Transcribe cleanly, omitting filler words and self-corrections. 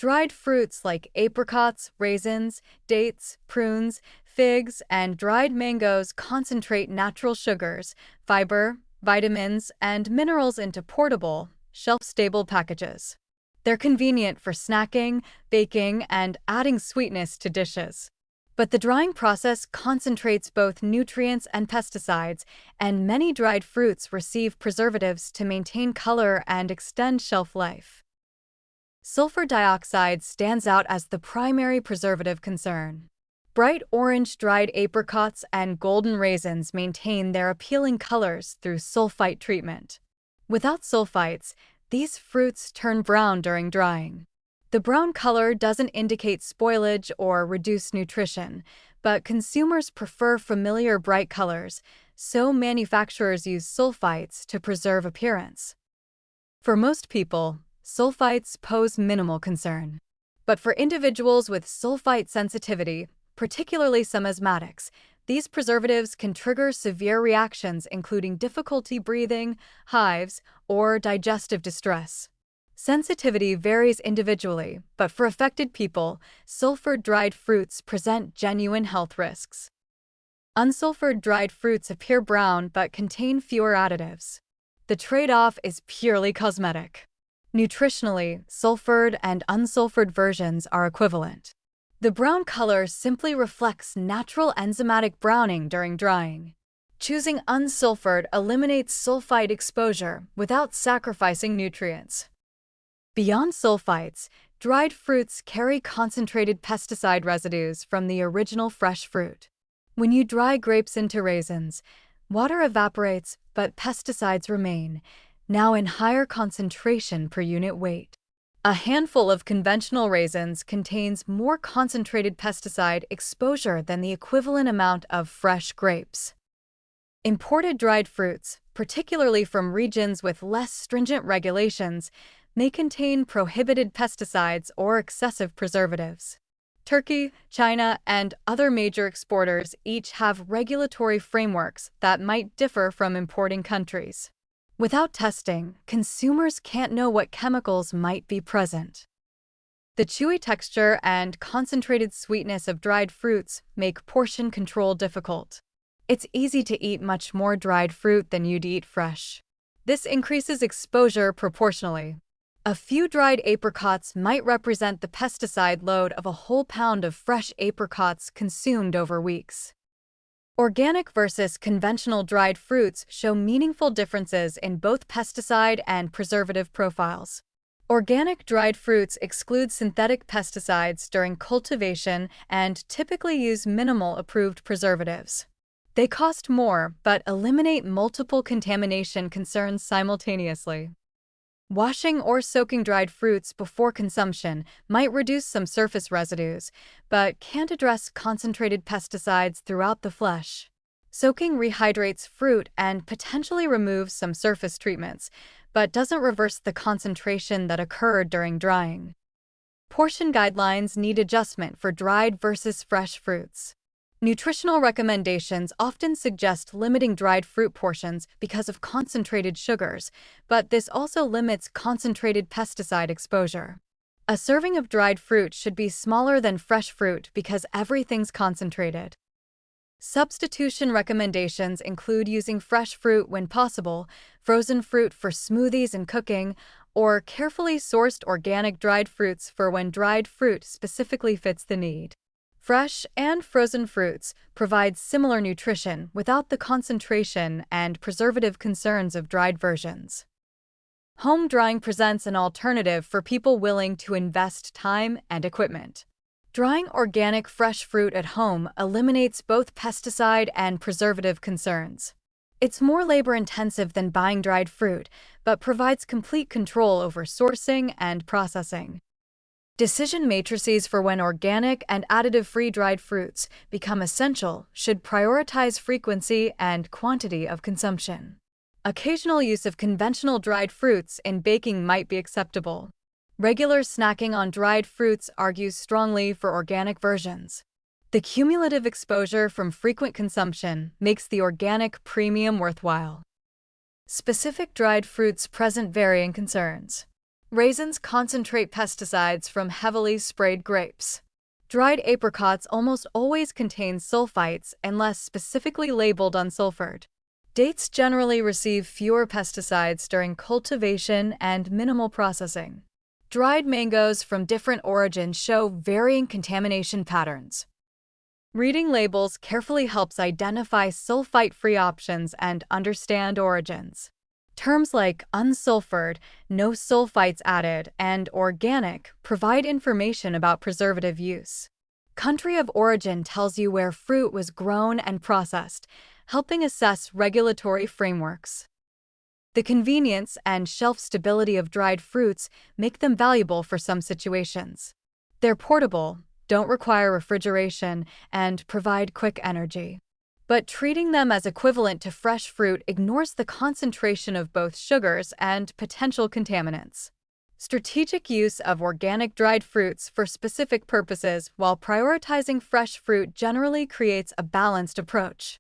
Dried fruits like apricots, raisins, dates, prunes, figs, and dried mangoes concentrate natural sugars, fiber, vitamins, and minerals into portable, shelf-stable packages. They're convenient for snacking, baking, and adding sweetness to dishes. But the drying process concentrates both nutrients and pesticides, and many dried fruits receive preservatives to maintain color and extend shelf life. Sulfur dioxide stands out as the primary preservative concern. Bright orange dried apricots and golden raisins maintain their appealing colors through sulfite treatment. Without sulfites, these fruits turn brown during drying. The brown color doesn't indicate spoilage or reduced nutrition, but consumers prefer familiar bright colors, so manufacturers use sulfites to preserve appearance. For most people, sulfites pose minimal concern. But for individuals with sulfite sensitivity, particularly some asthmatics, these preservatives can trigger severe reactions including difficulty breathing, hives, or digestive distress. Sensitivity varies individually, but for affected people, sulfured dried fruits present genuine health risks. Unsulfured dried fruits appear brown but contain fewer additives. The trade-off is purely cosmetic. Nutritionally, sulfured and unsulfured versions are equivalent. The brown color simply reflects natural enzymatic browning during drying. Choosing unsulfured eliminates sulfite exposure without sacrificing nutrients. Beyond sulfites, dried fruits carry concentrated pesticide residues from the original fresh fruit. When you dry grapes into raisins, water evaporates but pesticides remain, now in higher concentration per unit weight. A handful of conventional raisins contains more concentrated pesticide exposure than the equivalent amount of fresh grapes. Imported dried fruits, particularly from regions with less stringent regulations, may contain prohibited pesticides or excessive preservatives. Turkey, China, and other major exporters each have regulatory frameworks that might differ from importing countries. Without testing, consumers can't know what chemicals might be present. The chewy texture and concentrated sweetness of dried fruits make portion control difficult. It's easy to eat much more dried fruit than you'd eat fresh. This increases exposure proportionally. A few dried apricots might represent the pesticide load of a whole pound of fresh apricots consumed over weeks. Organic versus conventional dried fruits show meaningful differences in both pesticide and preservative profiles. Organic dried fruits exclude synthetic pesticides during cultivation and typically use minimal approved preservatives. They cost more but eliminate multiple contamination concerns simultaneously. Washing or soaking dried fruits before consumption might reduce some surface residues, but can't address concentrated pesticides throughout the flesh. Soaking rehydrates fruit and potentially removes some surface treatments, but doesn't reverse the concentration that occurred during drying. Portion guidelines need adjustment for dried versus fresh fruits. Nutritional recommendations often suggest limiting dried fruit portions because of concentrated sugars, but this also limits concentrated pesticide exposure. A serving of dried fruit should be smaller than fresh fruit because everything's concentrated. Substitution recommendations include using fresh fruit when possible, frozen fruit for smoothies and cooking, or carefully sourced organic dried fruits for when dried fruit specifically fits the need. Fresh and frozen fruits provide similar nutrition without the concentration and preservative concerns of dried versions. Home drying presents an alternative for people willing to invest time and equipment. Drying organic fresh fruit at home eliminates both pesticide and preservative concerns. It's more labor-intensive than buying dried fruit, but provides complete control over sourcing and processing. Decision matrices for when organic and additive-free dried fruits become essential should prioritize frequency and quantity of consumption. Occasional use of conventional dried fruits in baking might be acceptable. Regular snacking on dried fruits argues strongly for organic versions. The cumulative exposure from frequent consumption makes the organic premium worthwhile. Specific dried fruits present varying concerns. Raisins concentrate pesticides from heavily sprayed grapes. Dried apricots almost always contain sulfites unless specifically labeled unsulfured. Dates generally receive fewer pesticides during cultivation and minimal processing. Dried mangoes from different origins show varying contamination patterns. Reading labels carefully helps identify sulfite-free options and understand origins. Terms like unsulfured, no sulfites added, and organic provide information about preservative use. Country of origin tells you where fruit was grown and processed, helping assess regulatory frameworks. The convenience and shelf stability of dried fruits make them valuable for some situations. They're portable, don't require refrigeration, and provide quick energy. But treating them as equivalent to fresh fruit ignores the concentration of both sugars and potential contaminants. Strategic use of organic dried fruits for specific purposes while prioritizing fresh fruit generally creates a balanced approach.